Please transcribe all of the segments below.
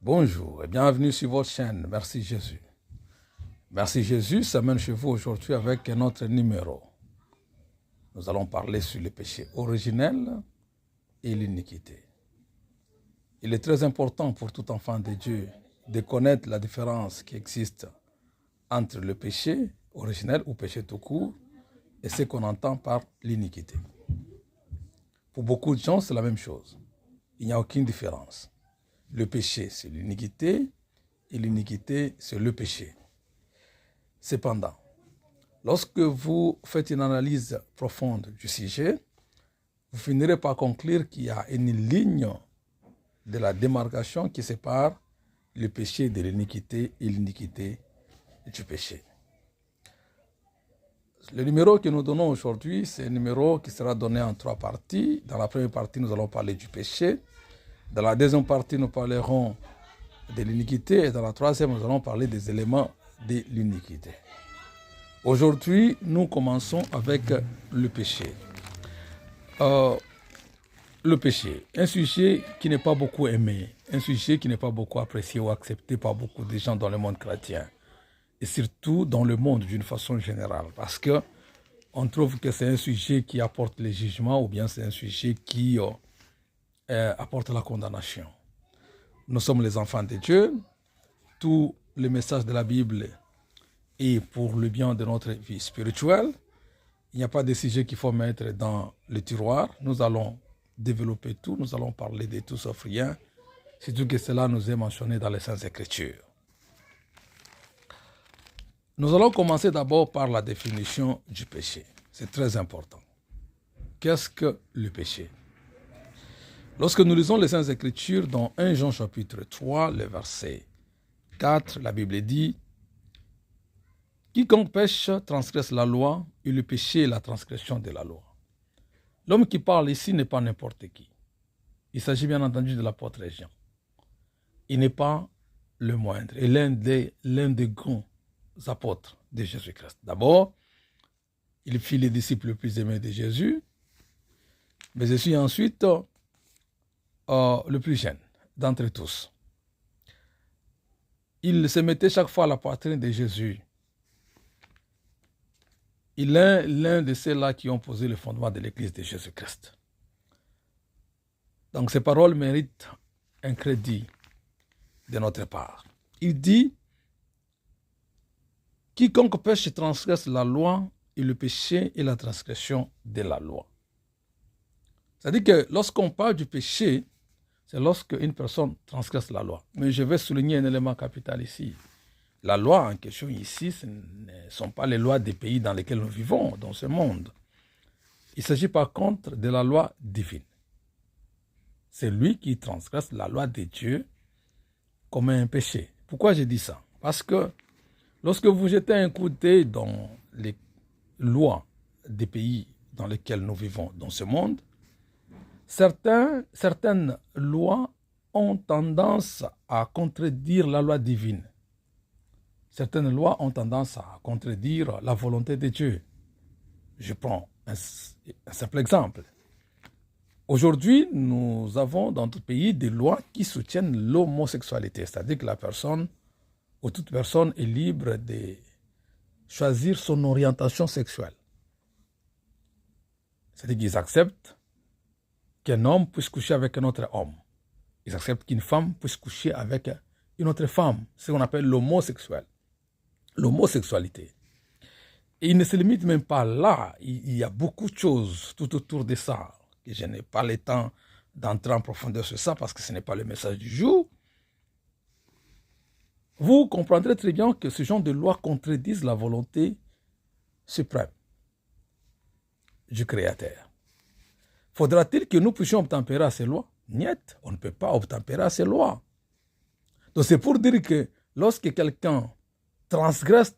Bonjour et bienvenue sur votre chaîne. Merci Jésus. Merci Jésus s'amène chez vous aujourd'hui avec un autre numéro. Nous allons parler sur le péché originel et l'iniquité. Il est très important pour tout enfant de Dieu de connaître la différence qui existe entre le péché originel ou péché tout court et ce qu'on entend par l'iniquité. Pour beaucoup de gens, c'est la même chose. Il n'y a aucune différence. Le péché, c'est l'iniquité, et l'iniquité, c'est le péché. Cependant, lorsque vous faites une analyse profonde du sujet, vous finirez par conclure qu'il y a une ligne de la démarcation qui sépare le péché de l'iniquité et l'iniquité du péché. Le numéro que nous donnons aujourd'hui, c'est un numéro qui sera donné en 3 parties. Dans la première partie, nous allons parler du péché. Dans la deuxième partie, nous parlerons de l'iniquité. Et dans la troisième, nous allons parler des éléments de l'iniquité. Aujourd'hui, nous commençons avec le péché. Le péché, un sujet qui n'est pas beaucoup aimé, un sujet qui n'est pas beaucoup apprécié ou accepté par beaucoup de gens dans le monde chrétien. Et surtout dans le monde d'une façon générale. Parce qu'on trouve que c'est un sujet qui apporte le jugement ou bien c'est un sujet qui apporte la condamnation. Nous sommes les enfants de Dieu. Tout le message de la Bible est pour le bien de notre vie spirituelle. Il n'y a pas de sujet qu'il faut mettre dans le tiroir. Nous allons développer tout. Nous allons parler de tout sauf rien. Surtout que cela nous est mentionné dans les Saintes Écritures. Nous allons commencer d'abord par la définition du péché. C'est très important. Qu'est-ce que le péché? Lorsque nous lisons les Saintes Écritures dans 1 Jean chapitre 3, le verset 4, la Bible dit « Quiconque pêche transgresse la loi, et le péché est la transgression de la loi. » L'homme qui parle ici n'est pas n'importe qui. Il s'agit bien entendu de l'apôtre Jean. Il n'est pas le moindre, et l'un des grands apôtres de Jésus-Christ. D'abord, il fut le disciple le plus aimé de Jésus, mais je suis ensuite le plus jeune d'entre tous. Il se mettait chaque fois à la poitrine de Jésus. Il est l'un de ceux-là qui ont posé le fondement de l'Église de Jésus-Christ. Donc ces paroles méritent un crédit de notre part. Il dit « Quiconque pêche transgresse la loi, et le péché est la transgression de la loi. » C'est-à-dire que lorsqu'on parle du péché, c'est lorsque une personne transgresse la loi. Mais je vais souligner un élément capital ici. La loi en question ici, ce ne sont pas les lois des pays dans lesquels nous vivons, dans ce monde. Il s'agit par contre de la loi divine. C'est lui qui transgresse la loi de Dieu comme un péché. Pourquoi je dis ça? Parce que lorsque vous jetez un coup d'œil dans les lois des pays dans lesquels nous vivons dans ce monde, certaines lois ont tendance à contredire la loi divine. Certaines lois ont tendance à contredire la volonté de Dieu. Je prends un simple exemple. Aujourd'hui, nous avons dans tout pays des lois qui soutiennent l'homosexualité, c'est-à-dire que la personne ou toute personne est libre de choisir son orientation sexuelle. C'est-à-dire qu'ils acceptent qu'un homme puisse coucher avec un autre homme. Ils acceptent qu'une femme puisse coucher avec une autre femme, ce qu'on appelle l'homosexualité. Et il ne se limite même pas là. Il y a beaucoup de choses tout autour de ça. Et je n'ai pas le temps d'entrer en profondeur sur ça parce que ce n'est pas le message du jour. Vous comprendrez très bien que ce genre de lois contredisent la volonté suprême du Créateur. Faudra-t-il que nous puissions obtempérer à ces lois? Niet, on ne peut pas obtempérer à ces lois. Donc c'est pour dire que lorsque quelqu'un transgresse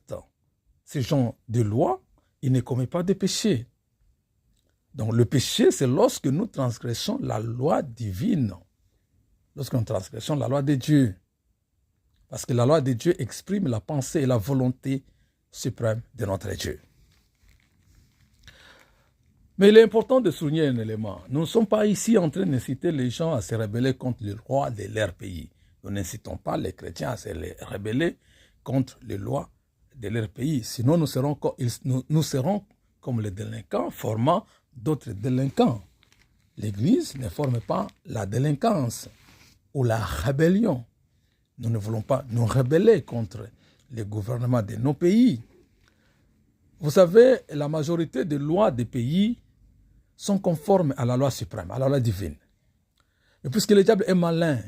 ce genre de lois, il ne commet pas de péché. Donc le péché, c'est lorsque nous transgressons la loi divine. Lorsque nous transgressons la loi de Dieu. Parce que la loi de Dieu exprime la pensée et la volonté suprême de notre Dieu. Mais il est important de souligner un élément. Nous ne sommes pas ici en train d'inciter les gens à se rebeller contre le roi de leur pays. Nous n'incitons pas les chrétiens à se rebeller contre les lois de leur pays. Sinon, nous serons comme les délinquants formant d'autres délinquants. L'Église ne forme pas la délinquance ou la rébellion. Nous ne voulons pas nous rebeller contre les gouvernements de nos pays. Vous savez, la majorité des lois des pays sont conformes à la loi suprême, à la loi divine. Et puisque le diable est malin,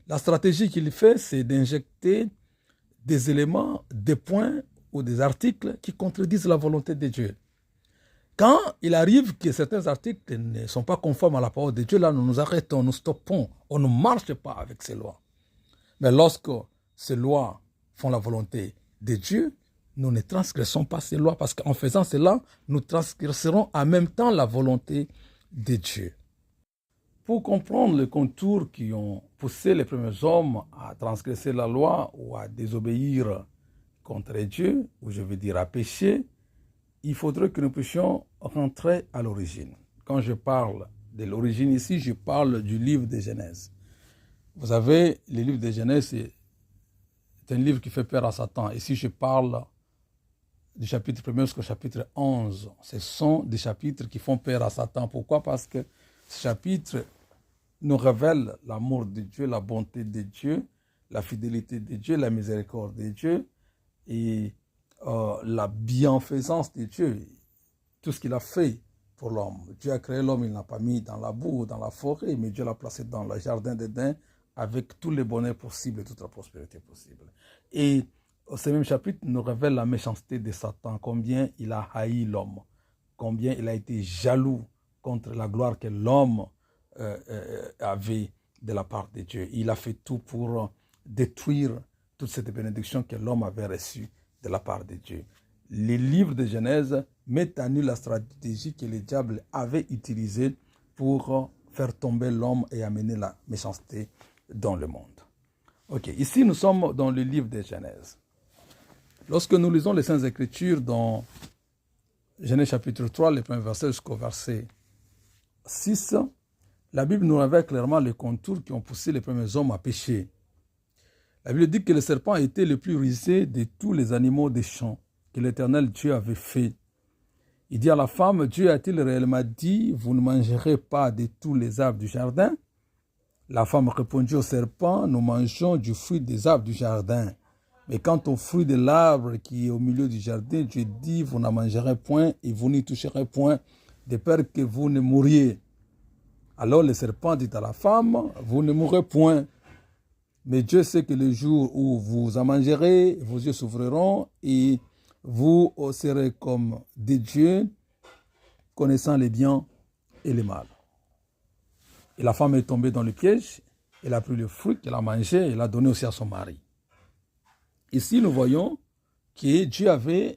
la stratégie qu'il fait, c'est d'injecter des éléments, des points ou des articles qui contredisent la volonté de Dieu. Quand il arrive que certains articles ne sont pas conformes à la parole de Dieu, là, nous nous arrêtons, nous stoppons, on ne marche pas avec ces lois. Mais lorsque ces lois font la volonté de Dieu, nous ne transgressons pas ces lois parce qu'en faisant cela, nous transgresserons en même temps la volonté de Dieu. Pour comprendre les contours qui ont poussé les premiers hommes à transgresser la loi ou à désobéir contre Dieu, ou je veux dire à pécher, il faudrait que nous puissions rentrer à l'origine. Quand je parle de l'origine ici, je parle du livre de Genèse. Vous savez, le livre de Genèse, c'est un livre qui fait peur à Satan. Ici, je parle du chapitre 1 jusqu'au chapitre 11. Ce sont des chapitres qui font peur à Satan. Pourquoi? Parce que ce chapitre nous révèle l'amour de Dieu, la bonté de Dieu, la fidélité de Dieu, la miséricorde de Dieu et la bienfaisance de Dieu, tout ce qu'il a fait pour l'homme. Dieu a créé l'homme, il n'a pas mis dans la boue, dans la forêt, mais Dieu l'a placé dans le jardin d'Éden avec tous les bonheurs possibles et toute la prospérité possible. Et ce même chapitre nous révèle la méchanceté de Satan, combien il a haï l'homme, combien il a été jaloux contre la gloire que l'homme avait de la part de Dieu. Il a fait tout pour détruire toute cette bénédiction que l'homme avait reçue de la part de Dieu. Les livres de Genèse mettent à nu la stratégie que le diable avait utilisée pour faire tomber l'homme et amener la méchanceté dans le monde. Ok, ici nous sommes dans le livre de Genèse. Lorsque nous lisons les Saintes Écritures dans Genèse chapitre 3, les premiers versets jusqu'au verset 6, la Bible nous révèle clairement les contours qui ont poussé les premiers hommes à pécher. La Bible dit que le serpent était le plus rusé de tous les animaux des champs que l'Éternel Dieu avait fait. Il dit à la femme, Dieu a-t-il réellement dit, vous ne mangerez pas de tous les arbres du jardin? La femme répondit au serpent, nous mangeons du fruit des arbres du jardin. Mais quant au fruit de l'arbre qui est au milieu du jardin, Dieu dit, vous n'en mangerez point et vous n'y toucherez point, de peur que vous ne mouriez. Alors le serpent dit à la femme, vous ne mourrez point. Mais Dieu sait que le jour où vous en mangerez, vos yeux s'ouvriront et vous serez comme des dieux, connaissant les biens et les mal. Et la femme est tombée dans le piège, elle a pris le fruit qu'elle a mangé et l'a donné aussi à son mari. Ici, nous voyons que Dieu avait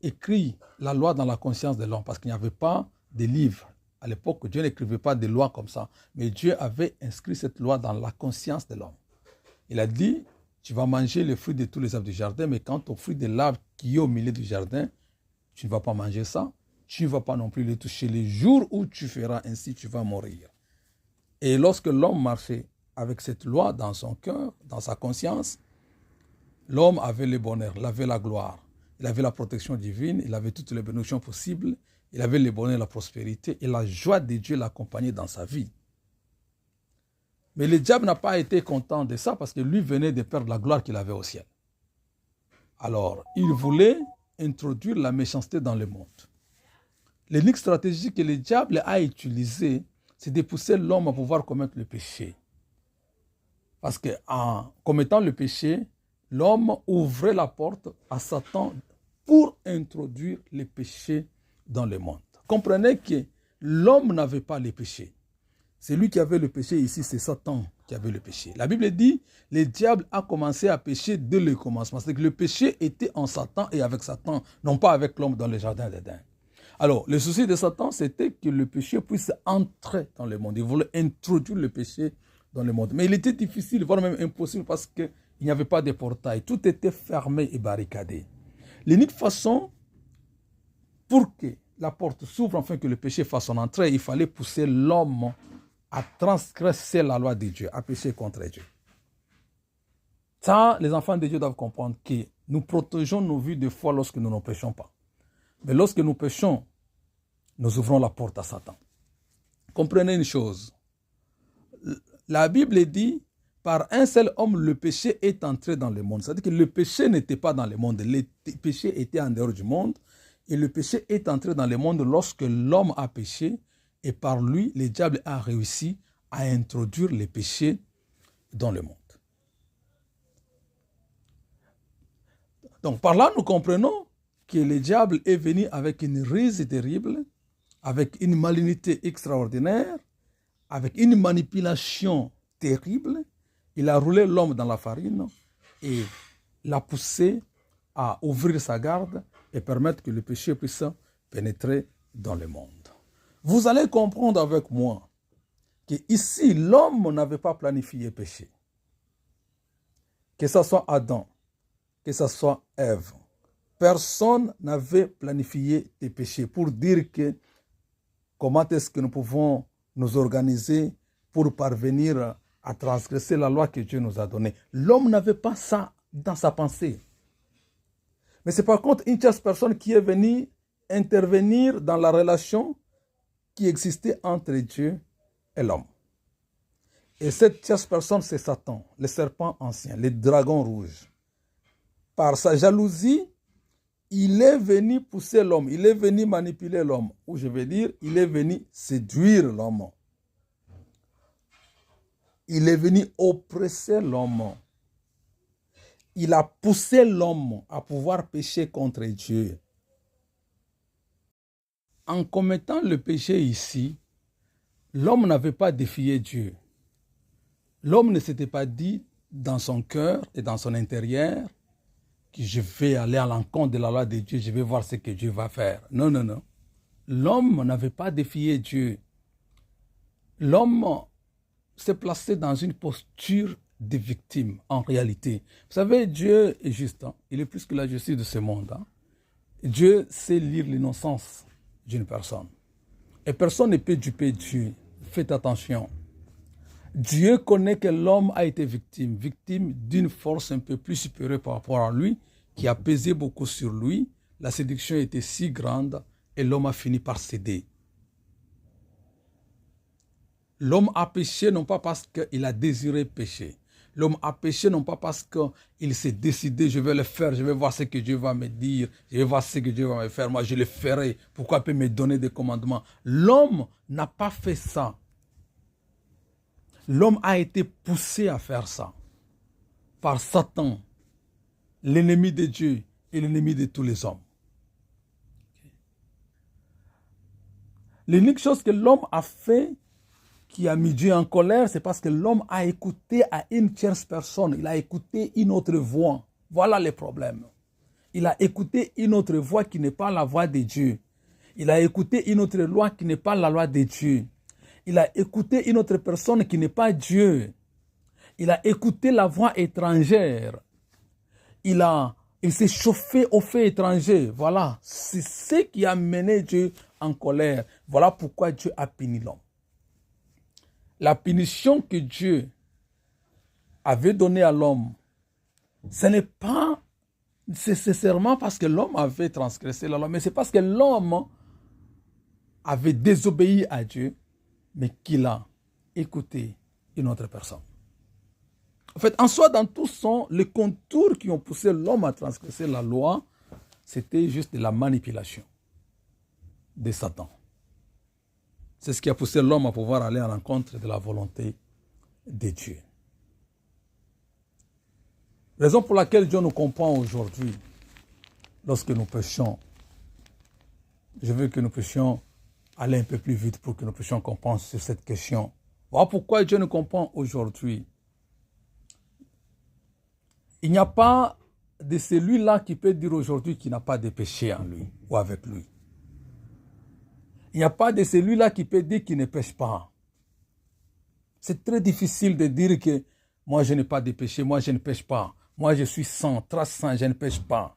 écrit la loi dans la conscience de l'homme, parce qu'il n'y avait pas de livre. À l'époque, Dieu n'écrivait pas de loi comme ça, mais Dieu avait inscrit cette loi dans la conscience de l'homme. Il a dit, tu vas manger le fruit de tous les arbres du jardin, mais quant au fruit de l'arbre qui est au milieu du jardin, tu ne vas pas manger ça, tu ne vas pas non plus le toucher. Le jour où tu feras ainsi, tu vas mourir. Et lorsque l'homme marchait avec cette loi dans son cœur, dans sa conscience, l'homme avait le bonheur, il avait la gloire, il avait la protection divine, il avait toutes les bénédictions possibles, il avait le bonheur, la prospérité et la joie de Dieu l'accompagnait dans sa vie. Mais le diable n'a pas été content de ça parce que lui venait de perdre la gloire qu'il avait au ciel. Alors, il voulait introduire la méchanceté dans le monde. L'unique stratégie que le diable a utilisée, c'est de pousser l'homme à pouvoir commettre le péché. Parce qu'en commettant le péché, l'homme ouvrait la porte à Satan pour introduire le péché dans le monde. Comprenez que l'homme n'avait pas le péché. Celui qui avait le péché ici, c'est Satan qui avait le péché. La Bible dit, le diable a commencé à pécher dès le commencement. C'est que le péché était en Satan et avec Satan, non pas avec l'homme dans le jardin d'Éden. Alors, le souci de Satan, c'était que le péché puisse entrer dans le monde. Il voulait introduire le péché dans le monde. Mais il était difficile, voire même impossible, parce qu'il n'y avait pas de portail. Tout était fermé et barricadé. L'unique façon pour que la porte s'ouvre, afin que le péché fasse son entrée, il fallait pousser l'homme à transgresser la loi de Dieu, à pécher contre Dieu. Ça, les enfants de Dieu doivent comprendre que nous protégeons nos vies de foi lorsque nous ne péchons pas. Mais lorsque nous péchons, nous ouvrons la porte à Satan. Comprenez une chose. La Bible dit, par un seul homme, le péché est entré dans le monde. C'est-à-dire que le péché n'était pas dans le monde. Le péché était en dehors du monde. Et le péché est entré dans le monde lorsque l'homme a péché. Et par lui, le diable a réussi à introduire le péché dans le monde. Donc par là, nous comprenons que le diable est venu avec une ruse terrible, avec une malignité extraordinaire, avec une manipulation terrible. Il a roulé l'homme dans la farine et l'a poussé à ouvrir sa garde et permettre que le péché puisse pénétrer dans le monde. Vous allez comprendre avec moi que ici, l'homme n'avait pas planifié le péché. Que ce soit Adam, que ce soit Ève, personne n'avait planifié tes péchés pour dire que comment est-ce que nous pouvons nous organiser pour parvenir à transgresser la loi que Dieu nous a donnée. L'homme n'avait pas ça dans sa pensée. Mais c'est par contre une tierce personne qui est venue intervenir dans la relation qui existait entre Dieu et l'homme. Et cette tierce personne, c'est Satan, le serpent ancien, le dragon rouge. Par sa jalousie, il est venu pousser l'homme, il est venu manipuler l'homme, ou je veux dire, il est venu séduire l'homme. Il est venu oppresser l'homme. Il a poussé l'homme à pouvoir pécher contre Dieu. En commettant le péché ici, l'homme n'avait pas défié Dieu. L'homme ne s'était pas dit dans son cœur et dans son intérieur que je vais aller à l'encontre de la loi de Dieu, je vais voir ce que Dieu va faire. Non, non, non. L'homme n'avait pas défié Dieu. L'homme s'est placé dans une posture de victime, en réalité. Vous savez, Dieu est juste. Hein? Il est plus que la justice de ce monde. Hein? Dieu sait lire l'innocence d'une personne. Et personne ne peut duper Dieu. Faites attention. Dieu connaît que l'homme a été victime d'une force un peu plus supérieure par rapport à lui, qui a pesé beaucoup sur lui. La séduction était si grande et l'homme a fini par céder. L'homme a péché non pas parce qu'il a désiré pécher. L'homme a péché non pas parce qu'il s'est décidé, je vais le faire, je vais voir ce que Dieu va me dire, je vais voir ce que Dieu va me faire, moi je le ferai, pourquoi il peut me donner des commandements. L'homme n'a pas fait ça. L'homme a été poussé à faire ça par Satan, l'ennemi de Dieu et l'ennemi de tous les hommes. L'unique chose que l'homme a fait qui a mis Dieu en colère, c'est parce que l'homme a écouté à une tierce personne. Il a écouté une autre voix. Voilà le problème. Il a écouté une autre voix qui n'est pas la voix de Dieu. Il a écouté une autre loi qui n'est pas la loi de Dieu. Il a écouté une autre personne qui n'est pas Dieu. Il a écouté la voix étrangère. Il s'est chauffé au feu étranger. Voilà. C'est ce qui a mené Dieu en colère. Voilà pourquoi Dieu a puni l'homme. La punition que Dieu avait donnée à l'homme, ce n'est pas nécessairement parce que l'homme avait transgressé la loi, mais c'est parce que l'homme avait désobéi à Dieu, mais qu'il a écouté une autre personne. En fait, en soi, dans tout son, les contours qui ont poussé l'homme à transgresser la loi, c'était juste de la manipulation de Satan. C'est ce qui a poussé l'homme à pouvoir aller à l'encontre de la volonté de Dieu. Raison pour laquelle Dieu nous comprend aujourd'hui lorsque nous péchons. Je veux que nous puissions aller un peu plus vite pour que nous puissions comprendre sur cette question. Voilà pourquoi Dieu nous comprend aujourd'hui. Il n'y a pas de celui-là qui peut dire aujourd'hui qu'il n'a pas de péché en lui ou avec lui. Il n'y a pas de celui-là qui peut dire qu'il ne pêche pas. C'est très difficile de dire que moi je n'ai pas de péché, moi je ne pêche pas. Moi je suis sans, trace sans, je ne pêche pas.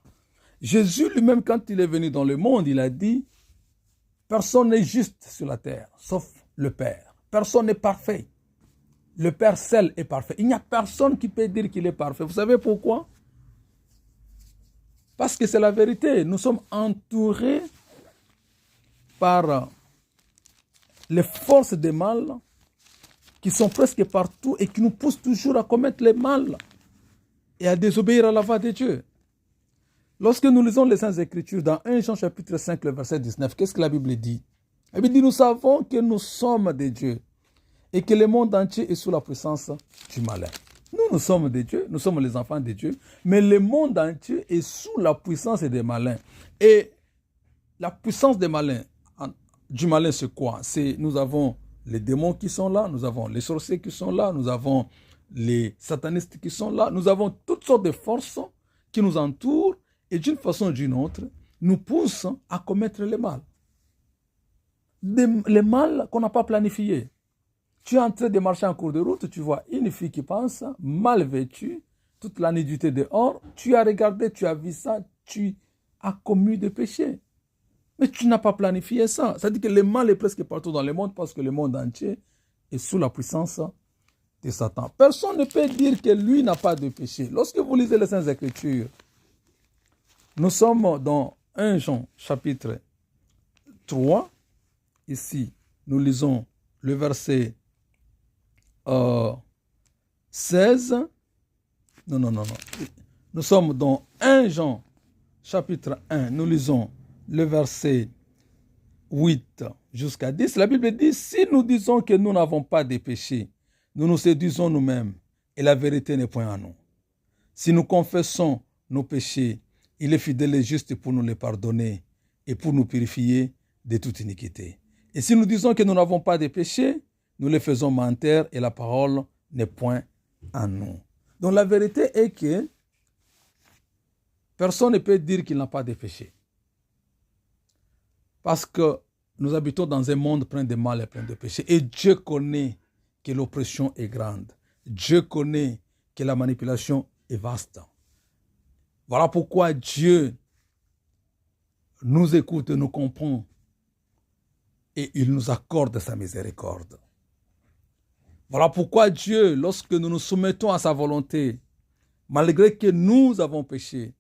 Jésus lui-même, quand il est venu dans le monde, il a dit, personne n'est juste sur la terre, sauf le Père. Personne n'est parfait. Le Père seul est parfait. Il n'y a personne qui peut dire qu'il est parfait. Vous savez pourquoi? Parce que c'est la vérité. Nous sommes entourés par les forces du mal qui sont presque partout et qui nous poussent toujours à commettre le mal et à désobéir à la voix de Dieu. Lorsque nous lisons les Saintes Écritures dans 1 Jean chapitre 5, le verset 19, qu'est-ce que la Bible dit? La Bible dit, nous savons que nous sommes de Dieu et que le monde entier est sous la puissance du malin. Nous sommes de Dieu, nous sommes les enfants de Dieu, mais le monde entier est sous la puissance des malins. Et la puissance des malins, du malin, c'est quoi? Nous avons les démons qui sont là, nous avons les sorciers qui sont là, nous avons les satanistes qui sont là, nous avons toutes sortes de forces qui nous entourent et d'une façon ou d'une autre, nous poussent à commettre le mal. Le mal qu'on n'a pas planifié. Tu es en train de marcher en cours de route, tu vois une fille qui pense, mal vêtue, toute la nudité dehors, tu as regardé, tu as vu ça, tu as commis des péchés. Mais tu n'as pas planifié ça. C'est-à-dire que le mal est presque partout dans le monde parce que le monde entier est sous la puissance de Satan. Personne ne peut dire que lui n'a pas de péché. Lorsque vous lisez les Saintes Écritures, nous sommes dans 1 Jean chapitre 3. Ici, nous lisons le verset 16. Non. Nous sommes dans 1 Jean chapitre 1. Nous lisons le verset 8 jusqu'à 10. La Bible dit, si nous disons que nous n'avons pas de péché, nous nous séduisons nous-mêmes et la vérité n'est point en nous. Si nous confessons nos péchés, il est fidèle et juste pour nous les pardonner et pour nous purifier de toute iniquité. Et si nous disons que nous n'avons pas de péché, nous les faisons mentir et la parole n'est point en nous. Donc la vérité est que personne ne peut dire qu'il n'a pas de péché. Parce que nous habitons dans un monde plein de mal et plein de péché. Et Dieu connaît que l'oppression est grande. Dieu connaît que la manipulation est vaste. Voilà pourquoi Dieu nous écoute, nous comprend et il nous accorde sa miséricorde. Voilà pourquoi Dieu, lorsque nous nous soumettons à sa volonté, malgré que nous avons péché,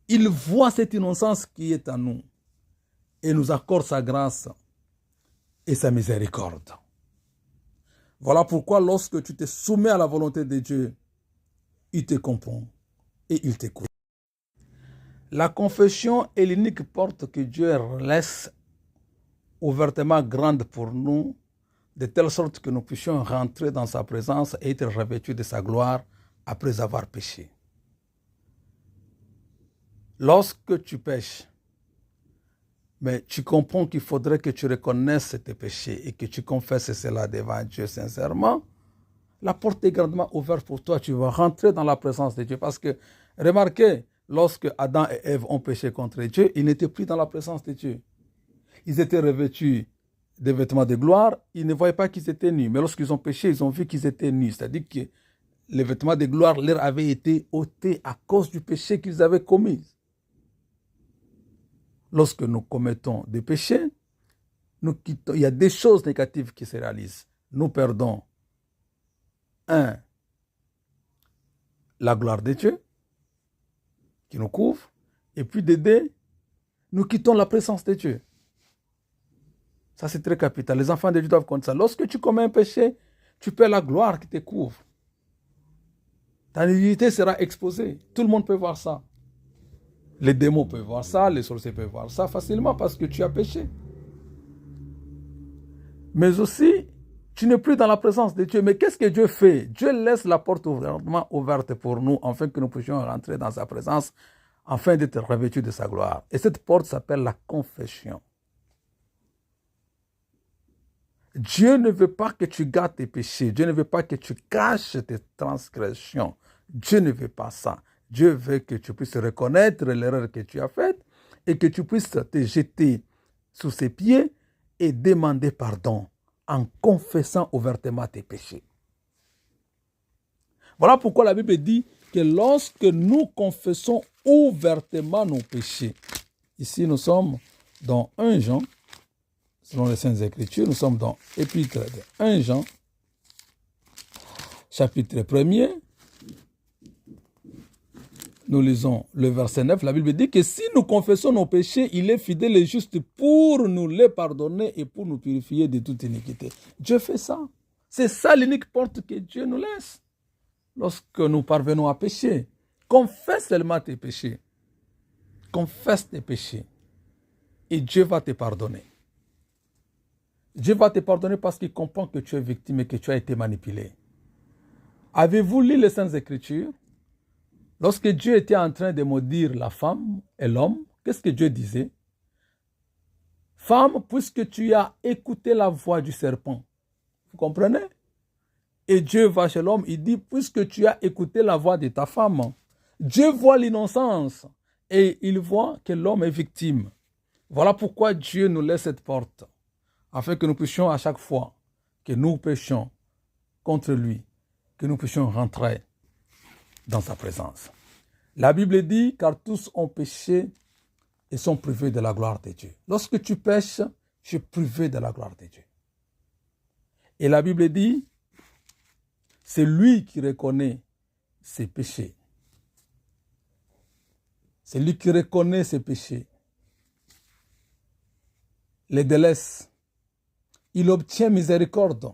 il voit cette innocence qui est en nous et nous accorde sa grâce et sa miséricorde. Voilà pourquoi lorsque tu te soumets à la volonté de Dieu, il te comprend et il t'écoute. La confession est l'unique porte que Dieu laisse ouvertement grande pour nous, de telle sorte que nous puissions rentrer dans sa présence et être revêtus de sa gloire après avoir péché. Lorsque tu pêches, mais tu comprends qu'il faudrait que tu reconnaisses tes péchés et que tu confesses cela devant Dieu sincèrement, la porte est grandement ouverte pour toi. Tu vas rentrer dans la présence de Dieu. Parce que, remarquez, lorsque Adam et Ève ont péché contre Dieu, ils n'étaient plus dans la présence de Dieu. Ils étaient revêtus des vêtements de gloire, ils ne voyaient pas qu'ils étaient nus. Mais lorsqu'ils ont péché, ils ont vu qu'ils étaient nus. C'est-à-dire que les vêtements de gloire leur avaient été ôtés à cause du péché qu'ils avaient commis. Lorsque nous commettons des péchés, il y a des choses négatives qui se réalisent. Nous perdons, la gloire de Dieu qui nous couvre, et puis de deux, nous quittons la présence de Dieu. Ça, c'est très capital. Les enfants de Dieu doivent comprendre ça. Lorsque tu commets un péché, tu perds la gloire qui te couvre. Ta nudité sera exposée. Tout le monde peut voir ça. Les démons peuvent voir ça, les sorciers peuvent voir ça facilement parce que tu as péché. Mais aussi, tu n'es plus dans la présence de Dieu. Mais qu'est-ce que Dieu fait? Dieu laisse la porte ouvertement ouverte pour nous, afin que nous puissions rentrer dans sa présence, afin d'être revêtus de sa gloire. Et cette porte s'appelle la confession. Dieu ne veut pas que tu gardes tes péchés. Dieu ne veut pas que tu caches tes transgressions. Dieu ne veut pas ça. Dieu veut que tu puisses reconnaître l'erreur que tu as faite et que tu puisses te jeter sous ses pieds et demander pardon en confessant ouvertement tes péchés. Voilà pourquoi la Bible dit que lorsque nous confessons ouvertement nos péchés, ici nous sommes dans 1 Jean, selon les Saintes Écritures, nous sommes dans l'épître de 1 Jean, chapitre 1er, nous lisons le verset 9, la Bible dit que si nous confessons nos péchés, il est fidèle et juste pour nous les pardonner et pour nous purifier de toute iniquité. Dieu fait ça. C'est ça l'unique porte que Dieu nous laisse. Lorsque nous parvenons à pécher, confesse seulement tes péchés. Confesse tes péchés. Et Dieu va te pardonner. Dieu va te pardonner parce qu'il comprend que tu es victime et que tu as été manipulé. Avez-vous lu les Saintes Écritures? Lorsque Dieu était en train de maudire la femme et l'homme, qu'est-ce que Dieu disait? Femme, puisque tu as écouté la voix du serpent. Vous comprenez? Et Dieu va chez l'homme, il dit, puisque tu as écouté la voix de ta femme. Dieu voit l'innocence et il voit que l'homme est victime. Voilà pourquoi Dieu nous laisse cette porte, afin que nous puissions à chaque fois que nous péchions contre lui, que nous puissions rentrer dans sa présence. La Bible dit, car tous ont péché et sont privés de la gloire de Dieu. Lorsque tu pèches, tu es privé de la gloire de Dieu. Et la Bible dit, c'est lui qui reconnaît ses péchés. C'est lui qui reconnaît ses péchés, les délaisse. Il obtient miséricorde.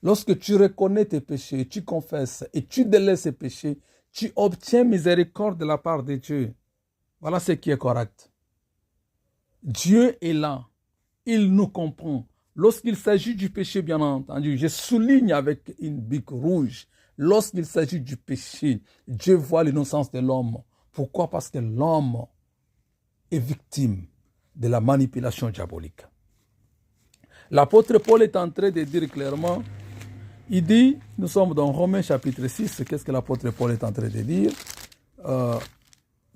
Lorsque tu reconnais tes péchés, tu confesses et tu délaisses tes péchés, tu obtiens miséricorde de la part de Dieu. Voilà ce qui est correct. Dieu est là. Il nous comprend. Lorsqu'il s'agit du péché, bien entendu, je souligne avec une bique rouge, lorsqu'il s'agit du péché, Dieu voit l'innocence de l'homme. Pourquoi? Parce que l'homme est victime de la manipulation diabolique. L'apôtre Paul est en train de dire clairement, il dit, nous sommes dans Romains chapitre 6, qu'est-ce que l'apôtre Paul est en train de dire?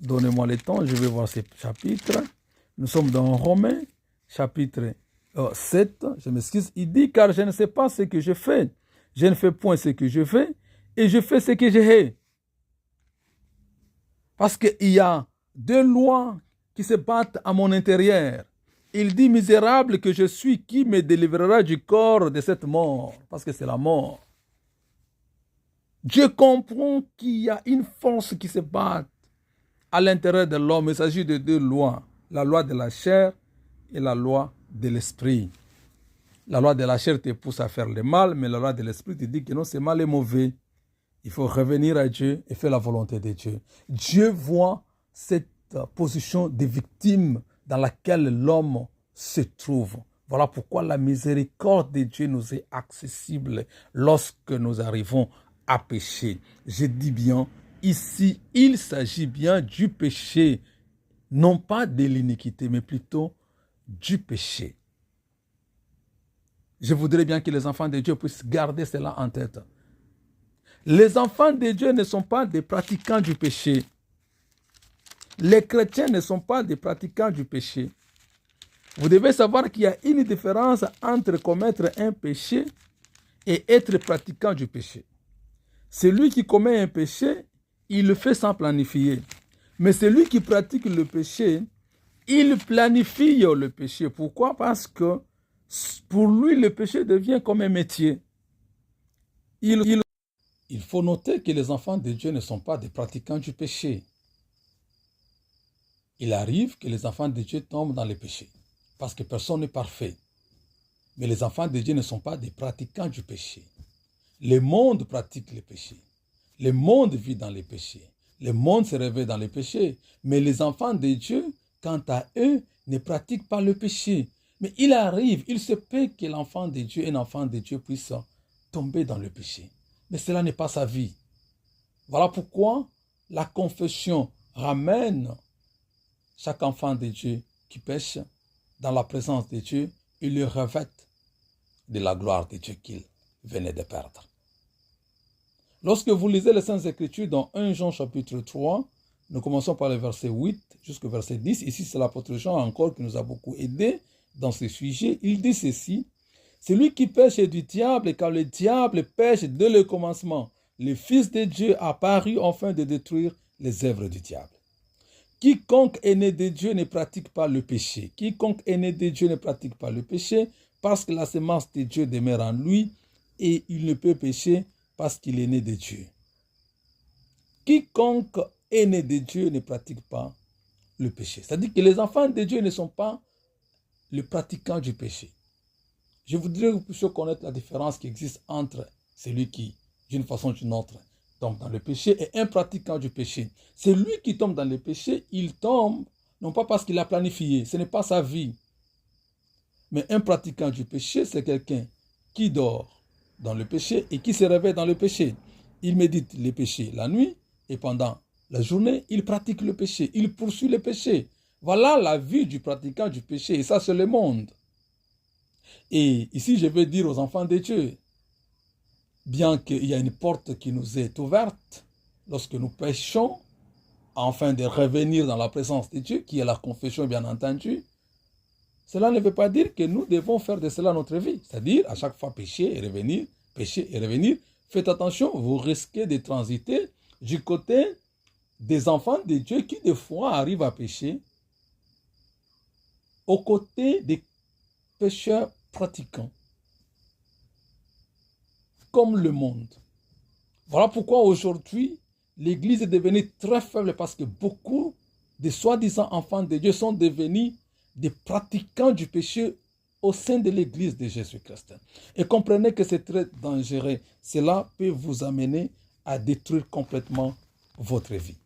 Donnez-moi le temps, je vais voir ce chapitre. Nous sommes dans Romains chapitre 7, je m'excuse. Il dit, car je ne sais pas ce que je fais. Je ne fais point ce que je fais et je fais ce que je hais. Parce qu'il y a deux lois qui se battent à mon intérieur. Il dit, misérable que je suis, qui me délivrera du corps de cette mort? Parce que c'est la mort. Dieu comprend qu'il y a une force qui se bat à l'intérieur de l'homme. Il s'agit de deux lois. La loi de la chair et la loi de l'esprit. La loi de la chair te pousse à faire le mal, mais la loi de l'esprit te dit que non, c'est mal et mauvais. Il faut revenir à Dieu et faire la volonté de Dieu. Dieu voit cette position de victime dans laquelle l'homme se trouve. Voilà pourquoi la miséricorde de Dieu nous est accessible lorsque nous arrivons à pécher. Je dis bien, ici, il s'agit bien du péché, non pas de l'iniquité, mais plutôt du péché. Je voudrais bien que les enfants de Dieu puissent garder cela en tête. Les enfants de Dieu ne sont pas des pratiquants du péché. Les chrétiens ne sont pas des pratiquants du péché. Vous devez savoir qu'il y a une différence entre commettre un péché et être pratiquant du péché. Celui qui commet un péché, il le fait sans planifier. Mais celui qui pratique le péché, il planifie le péché. Pourquoi? Parce que pour lui, le péché devient comme un métier. Il faut noter que les enfants de Dieu ne sont pas des pratiquants du péché. Il arrive que les enfants de Dieu tombent dans le péché, parce que personne n'est parfait. Mais les enfants de Dieu ne sont pas des pratiquants du péché. Le monde pratique le péché. Le monde vit dans le péché. Le monde se réveille dans le péché. Mais les enfants de Dieu, quant à eux, ne pratiquent pas le péché. Mais il arrive, il se peut que l'enfant de Dieu, un enfant de Dieu puisse tomber dans le péché. Mais cela n'est pas sa vie. Voilà pourquoi la confession ramène chaque enfant de Dieu qui pêche dans la présence de Dieu et le revêt de la gloire de Dieu qu'il venait de perdre. Lorsque vous lisez les Saintes Écritures dans 1 Jean chapitre 3, nous commençons par le verset 8 jusqu'au verset 10. Ici, c'est l'apôtre Jean encore qui nous a beaucoup aidés dans ce sujet. Il dit ceci: celui qui pêche est du diable, car le diable pêche dès le commencement. Le Fils de Dieu a paru afin de détruire les œuvres du diable. Quiconque est né de Dieu ne pratique pas le péché. Quiconque est né de Dieu ne pratique pas le péché, parce que la semence de Dieu demeure en lui. et il ne peut pécher parce qu'il est né de Dieu. Quiconque est né de Dieu ne pratique pas le péché. C'est-à-dire que les enfants de Dieu ne sont pas les pratiquants du péché. Je voudrais que vous puissiez connaître la différence qui existe entre celui qui, d'une façon ou d'une autre, tombe dans le péché et un pratiquant du péché. Celui qui tombe dans le péché, il tombe non pas parce qu'il a planifié, ce n'est pas sa vie. Mais un pratiquant du péché, c'est quelqu'un qui dort dans le péché et qui se réveille dans le péché. Il médite les péchés la nuit et pendant la journée, il pratique le péché, il poursuit le péché. Voilà la vie du pratiquant du péché et ça c'est le monde. Et ici je vais dire aux enfants de Dieu, bien qu'il y a une porte qui nous est ouverte lorsque nous péchons, afin de revenir dans la présence de Dieu, qui est la confession bien entendu, cela ne veut pas dire que nous devons faire de cela notre vie. C'est-à-dire, à chaque fois pécher et revenir, pécher et revenir. Faites attention, vous risquez de transiter du côté des enfants de Dieu qui des fois arrivent à pécher, aux côtés des pécheurs pratiquants, comme le monde. Voilà pourquoi aujourd'hui, l'Église est devenue très faible parce que beaucoup de soi-disant enfants de Dieu sont devenus des pratiquants du péché au sein de l'Église de Jésus-Christ. Et comprenez que c'est très dangereux. Cela peut vous amener à détruire complètement votre vie.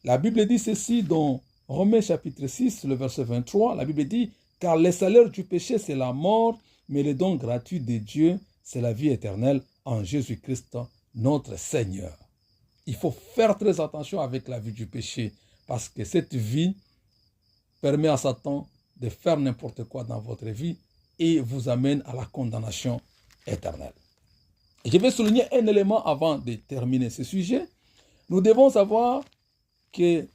La Bible dit ceci dans Romains chapitre 6, le verset 23. La Bible dit, « Car le salaire du péché, c'est la mort, mais le don gratuit de Dieu, c'est la vie éternelle en Jésus-Christ, notre Seigneur. » Il faut faire très attention avec la vie du péché parce que cette vie permet à Satan de faire n'importe quoi dans votre vie et vous amène à la condamnation éternelle. Et je vais souligner un élément avant de terminer ce sujet. Nous devons savoir que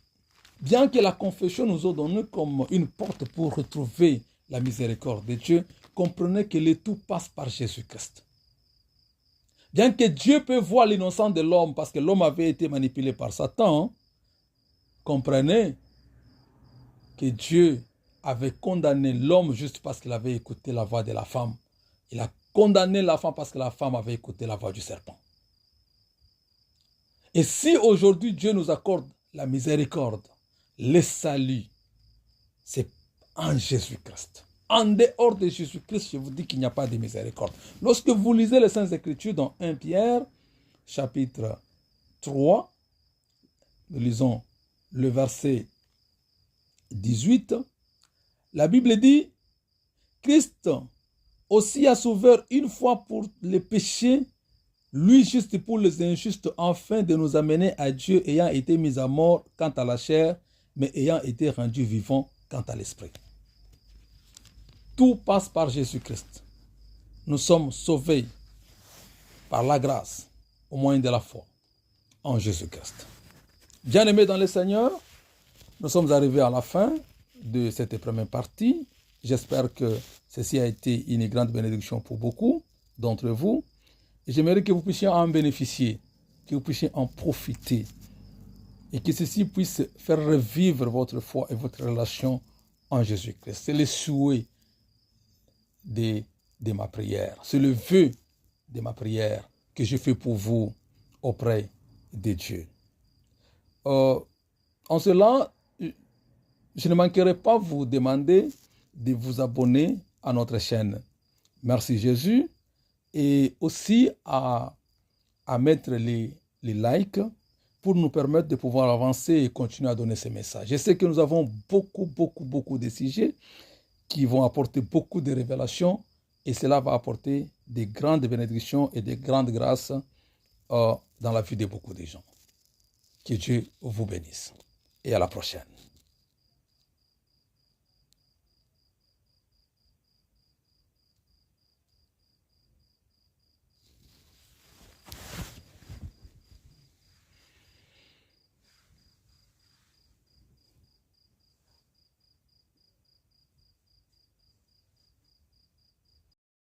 bien que la confession nous a donné comme une porte pour retrouver la miséricorde de Dieu, comprenez que le tout passe par Jésus-Christ. Bien que Dieu peut voir l'innocence de l'homme parce que l'homme avait été manipulé par Satan, comprenez que Dieu avait condamné l'homme juste parce qu'il avait écouté la voix de la femme. Il a condamné la femme parce que la femme avait écouté la voix du serpent. Et si aujourd'hui Dieu nous accorde la miséricorde, le salut, c'est en Jésus-Christ. En dehors de Jésus-Christ, je vous dis qu'il n'y a pas de miséricorde. Lorsque vous lisez les Saintes Écritures dans 1 Pierre, chapitre 3, nous lisons le verset 18, la Bible dit, Christ aussi a sauvé une fois pour les péchés, lui juste pour les injustes, afin de nous amener à Dieu, ayant été mis à mort quant à la chair, mais ayant été rendu vivant quant à l'esprit. Tout passe par Jésus-Christ. Nous sommes sauvés par la grâce, au moyen de la foi, en Jésus-Christ. Bien-aimés dans le Seigneur, nous sommes arrivés à la fin de cette première partie. J'espère que ceci a été une grande bénédiction pour beaucoup d'entre vous. Et j'aimerais que vous puissiez en bénéficier, que vous puissiez en profiter et que ceci puisse faire revivre votre foi et votre relation en Jésus-Christ. C'est le souhait de ma prière. C'est le vœu de ma prière que je fais pour vous auprès de Dieu. En cela, je ne manquerai pas vous demander de vous abonner à notre chaîne. Merci Jésus. Et aussi à mettre les likes pour nous permettre de pouvoir avancer et continuer à donner ces messages. Je sais que nous avons beaucoup de sujets qui vont apporter beaucoup de révélations et cela va apporter des grandes bénédictions et des grandes grâces dans la vie de beaucoup de gens. Que Dieu vous bénisse et à la prochaine.